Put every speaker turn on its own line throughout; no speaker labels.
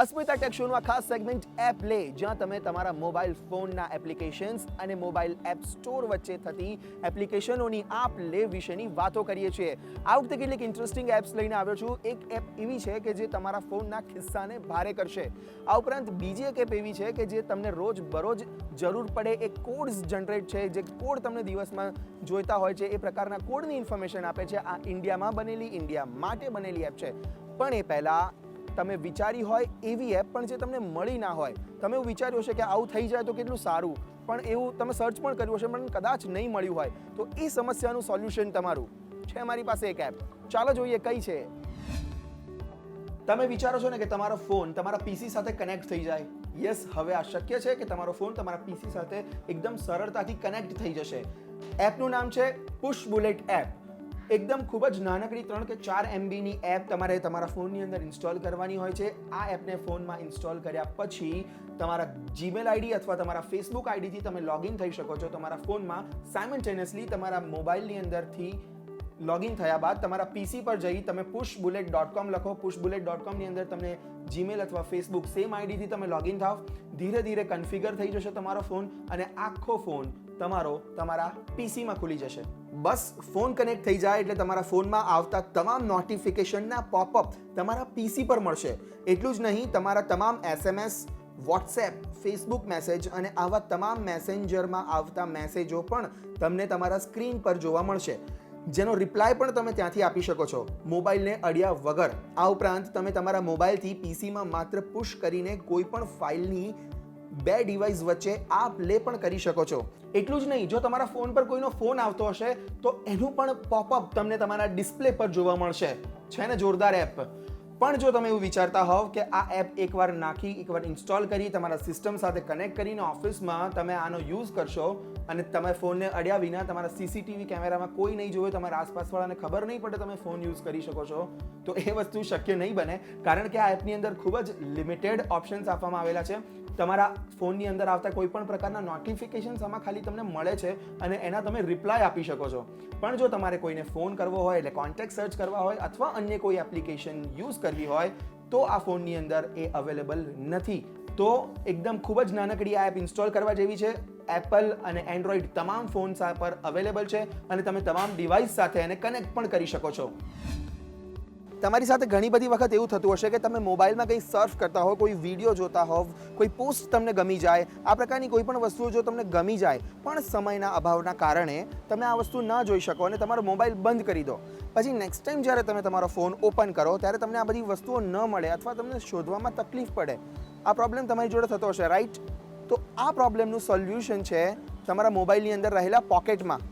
અસ્મિતા tech શોનું આ ખાસ સેગમેન્ટ એપ લે, જ્યાં તમે તમારા મોબાઈલ ફોનના એપ્લિકેશન્સ અને મોબાઈલ એપ સ્ટોર વચ્ચે થતી એપ્લિકેશનોની આપ લે વિશેની વાતો કરીએ છીએ. આ વખતે કેટલીક ઇન્ટરેસ્ટિંગ એપ્સ લઈને આવ્યો છું. એક એપ એવી છે કે જે તમારા ફોનના ખિસ્સાને ભારે કરશે. આ ઉપરાંત બીજી એક એપ એવી છે કે જે તમને રોજ બરોજ જરૂર પડે એ કોડ્સ જનરેટ છે, જે કોડ તમને દિવસમાં જોઈતા હોય છે એ પ્રકારના કોડની ઇન્ફોર્મેશન આપે છે. આ ઇન્ડિયામાં બનેલી, ઇન્ડિયા માટે બનેલી એપ છે. પણ એ પહેલાં તમે વિચારી હોય એવી એપ પણ જે તમને મળી ના હોય. તમે એવું વિચાર્યું હશે કે આવું થઈ જાય તો કેટલું સારું, પણ એવું તમે સર્ચ પણ કર્યું હશે પણ કદાચ નહીં મળ્યું હોય, તો એ સમસ્યાનું સોલ્યુશન તમારું છે મારી પાસે એક એપ. ચાલો જોઈએ કઈ છે. તમે વિચારો છો ને કે તમારો ફોન તમારા પીસી સાથે કનેક્ટ થઈ જાય. યસ, હવે આ શક્ય છે કે તમારો ફોન તમારા પીસી સાથે એકદમ સરળતાથી કનેક્ટ થઈ જશે. એપનું નામ છે પુશ બુલેટ એપ. એકદમ ખૂબ જ નાનકડી 3 કે 4 MBની એપ તમારે તમારા ફોનની અંદર ઇન્સ્ટોલ કરવાની હોય છે. આ એપને ફોનમાં ઇન્સ્ટોલ કર્યા પછી તમારા જીમેલ આઈડી અથવા તમારા ફેસબુક આઈડીથી તમે લોગિન થઈ શકો છો. તમારા ફોનમાં સાયમલ્ટેનિયસલી તમારા મોબાઈલની અંદરથી લોગિન થયા બાદ તમારા પીસી પર જઈ તમે pushbullet.com લખો. pushbullet.comની અંદર તમને જીમેલ અથવા ફેસબુક સેમ આઈડીથી તમે લોગિન થાવ. ધીરે ધીરે કન્ફિગર થઈ જશે તમારો ફોન અને આખો ફોન તમારા પીસીમાં ખુલી જશે. બસ ફોન કનેક્ટ થઈ જાય એટલે તમારા ફોનમાં આવતા તમામ નોટિફિકેશનના પોપઅપ તમારા પીસી પર મળશે. એટલું જ નહીં, તમારા તમામ SMS, વોટ્સએપ, ફેસબુક મેસેજ અને આવા તમામ મેસેન્જરમાં આવતા મેસેજો પણ તમને તમારા સ્ક્રીન પર જોવા મળશે, જેનો રિપ્લાય પણ તમે ત્યાંથી આપી શકો છો મોબાઈલને અડ્યા વગર. આ ઉપરાંત તમે તમારા મોબાઈલથી પીસીમાં માત્ર પુશ કરીને કોઈ પણ ફાઇલની 2 ડિવાઇસ વચ્ચે આપ લે પણ કરી શકો છો. એટલું જ નહીં, જો તમારા ફોન પર કોઈનો ફોન આવતો હશે તો એનું પણ પોપઅપ તમને તમારા ડિસ્પ્લે પર જોવા મળશે. છે ને જોરદાર એપ. પણ જો તમે એવું વિચારતા હોવ કે આ એપ એકવાર નાખી, એકવાર ઇન્સ્ટોલ કરી, તમારા સિસ્ટમ સાથે કનેક્ટ કરીને ઓફિસમાં તમે આનો યુઝ કરશો અને તમે ફોનને અડ્યા વિના તમારા સીસીટીવી કેમેરામાં કોઈ નહીં જોવે, તમારા આસપાસવાળાને ખબર નહીં પડે તમે ફોન યુઝ કરી શકો છો, તો એ વસ્તુ શક્ય નહીં બને. કારણ કે આ એપની અંદર ખૂબ જ લિમિટેડ ઓપ્શન્સ આપવામાં આવેલા છે. તમારા ફોનની અંદર આવતા કોઈ પણ પ્રકારના નોટિફિકેશન્સ આમાં ખાલી તમને મળે છે અને એના તમે રિપ્લાય આપી શકો છો. પણ જો તમારે કોઈને ફોન કરવો હોય, એટલે કોન્ટેક્ટ સર્ચ કરવા હોય અથવા અન્ય કોઈ એપ્લિકેશન યુઝ કરવી હોય તો આ ફોનની અંદર એ અવેલેબલ નથી. તો એકદમ ખૂબ જ નાનકડી આ એપ ઇન્સ્ટોલ કરવા જેવી છે. એપલ અને એન્ડ્રોઈડ તમામ ફોન્સ પર અવેલેબલ છે અને તમે તમામ ડિવાઇસ સાથે એને કનેક્ટ પણ કરી શકો છો. તમારી સાથે ઘણી બધી વખત એવું થતું હશે કે તમે મોબાઈલમાં કંઈ સર્ફ કરતા હો, કોઈ વિડીયો જોતા હોવ, કોઈ પોસ્ટ તમને ગમી જાય, આ પ્રકારની કોઈ પણ વસ્તુઓ જો તમને ગમી જાય પણ સમયના અભાવના કારણે તમે આ વસ્તુ ન જોઈ શકો અને તમારો મોબાઈલ બંધ કરી દો. પછી નેક્સ્ટ ટાઈમ જ્યારે તમે તમારો ફોન ઓપન કરો ત્યારે તમને આ બધી વસ્તુઓ ન મળે અથવા તમને શોધવામાં તકલીફ પડે. આ પ્રોબ્લેમ તમારી જોડે થતો હશે, રાઈટ? તો આ પ્રોબ્લેમનું સોલ્યુશન છે તમારા મોબાઈલની અંદર રહેલા પોકેટમાં.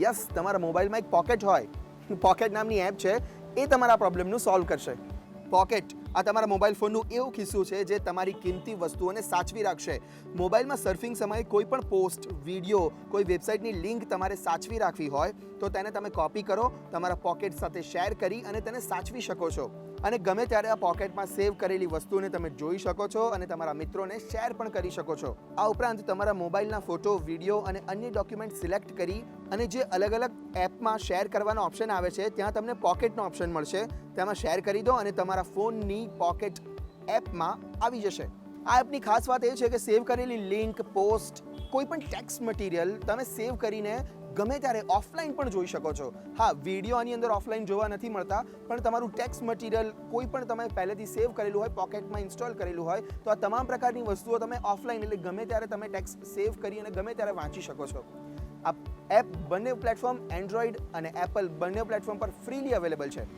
યસ, તમારા મોબાઈલમાં એક પોકેટ હોય, પોકેટ નામની એપ છે, એ તમારા પ્રોબ્લેમનું સોલ્વ કરશે. પોકેટ આ તમારા મોબાઈલ ફોનનું એવું ખિસ્સું છે જે તમારી કિંમતી વસ્તુઓને સાચવી રાખશે. મોબાઈલમાં સર્ફિંગ સમયે કોઈ પણ પોસ્ટ, વિડીયો, કોઈ વેબસાઇટની લિંક તમારે સાચવી રાખવી હોય તો તેને તમે કોપી કરો, તમારા પોકેટ સાથે શેર કરી અને તેને સાચવી શકો છો. અને ગમે ત્યારે આ પોકેટમાં સેવ કરેલી વસ્તુને તમે જોઈ શકો છો અને તમારા મિત્રોને શેર પણ કરી શકો છો. આ ઉપરાંત તમારા મોબાઈલના ફોટો, વિડીયો અને અન્ય ડોક્યુમેન્ટ સિલેક્ટ કરી અને જે અલગ અલગ એપમાં શેર કરવાનો ઓપ્શન આવે છે ત્યાં તમને પોકેટનો ઓપ્શન મળશે. તેમાં શેર કરી દો અને તમારા ફોનની પોકેટ એપમાં આવી જશે. આ એપની ખાસ વાત એ છે કે સેવ કરેલી લિંક, પોસ્ટ, કોઈ પણ ટેક્સ્ટ મટીરિયલ તમે સેવ કરીને ગમે ત્યારે ઓફલાઈન પણ જોઈ શકો છો. હા, વિડીયો આની અંદર ઓફલાઈન જોવા નથી મળતા, પણ તમારું ટેક્સ્ટ મટીરિયલ કોઈ પણ તમે પહેલેથી સેવ કરેલું હોય, પોકેટમાં ઇન્સ્ટોલ કરેલું હોય, તો આ તમામ પ્રકારની વસ્તુઓ તમે ઓફલાઈન એટલે ગમે ત્યારે તમે ટેક્સ્ટ સેવ કરી અને ગમે ત્યારે વાંચી શકો છો. આ એપ બંને પ્લેટફોર્મ એન્ડ્રોઈડ અને એપલ બંને પ્લેટફોર્મ પર ફ્રીલી અવેલેબલ છે.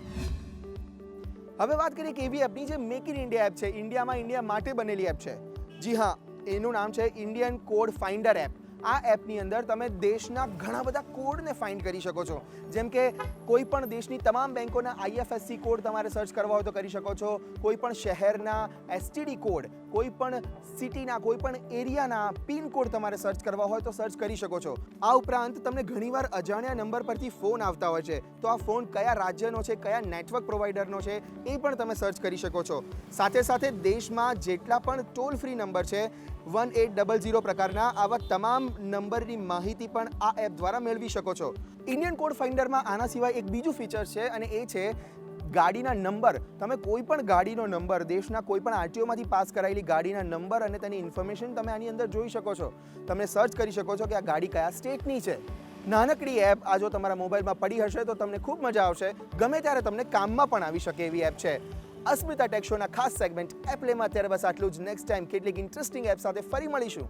હવે વાત કરીએ કે એવી એપની જે મેક ઇન ઇન્ડિયા એપ છે, ઇન્ડિયા માટે બનેલી એપ છે. જી હા, એનું નામ છે ઇન્ડિયન કોડ ફાઇન્ડર એપ. આ એપની અંદર તમે દેશના ઘણા બધા કોડને ફાઇન્ડ કરી શકો છો. જેમ કે કોઈ પણ દેશની તમામ બેંકોના IFSC કોડ તમારે સર્ચ કરવા હોય તો કરી શકો છો. કોઈ પણ શહેરના STD કોડ, કોઈ પણ સિટીના, કોઈ પણ એરિયાના પિન કોડ તમારે સર્ચ કરવા હોય તો સર્ચ કરી શકો છો. આ ઉપરાંત તમને ઘણીવાર અજાણ્યા નંબર પરથી ફોન આવતા હોય છે, તો આ ફોન કયા રાજ્યનો છે, કયા નેટવર્ક પ્રોવાઈડરનો છે એ પણ તમે સર્ચ કરી શકો છો. સાથે સાથે દેશમાં જેટલા પણ ટોલ ફ્રી નંબર છે 1800 પ્રકારના, આવા તમામ નંબરની માહિતી પણ આ એપ દ્વારા મેળવી શકો છો. ઇન્ડિયન કોડ ફાઇન્ડરમાં આના સિવાય એક બીજું ફીચર છે અને એ છે ગાડીના નંબર, તમે કોઈ પણ ગાડીનો નંબર, દેશના કોઈ પણ આરટીઓમાંથી પાસ કરાયેલી ગાડીના નંબર અને તેની ઇન્ફોર્મેશન તમે આની અંદર જોઈ શકો છો. તમે સર્ચ કરી શકો છો કે આ ગાડી કયા સ્ટેટની છે. નાનકડી એપ આ જો તમારા મોબાઈલમાં પડી હશે તો તમને ખૂબ મજા આવશે. ગમે ત્યારે તમને કામમાં પણ આવી શકે એવી એપ છે. અસ્મિતા ટેક શોના ખાસ સેગમેન્ટ એપ લેમાં અત્યારે બસ આટલું જ. નેક્સ્ટ ટાઈમ કેટલીક ઇન્ટરેસ્ટિંગ એપ સાથે ફરી મળીશું.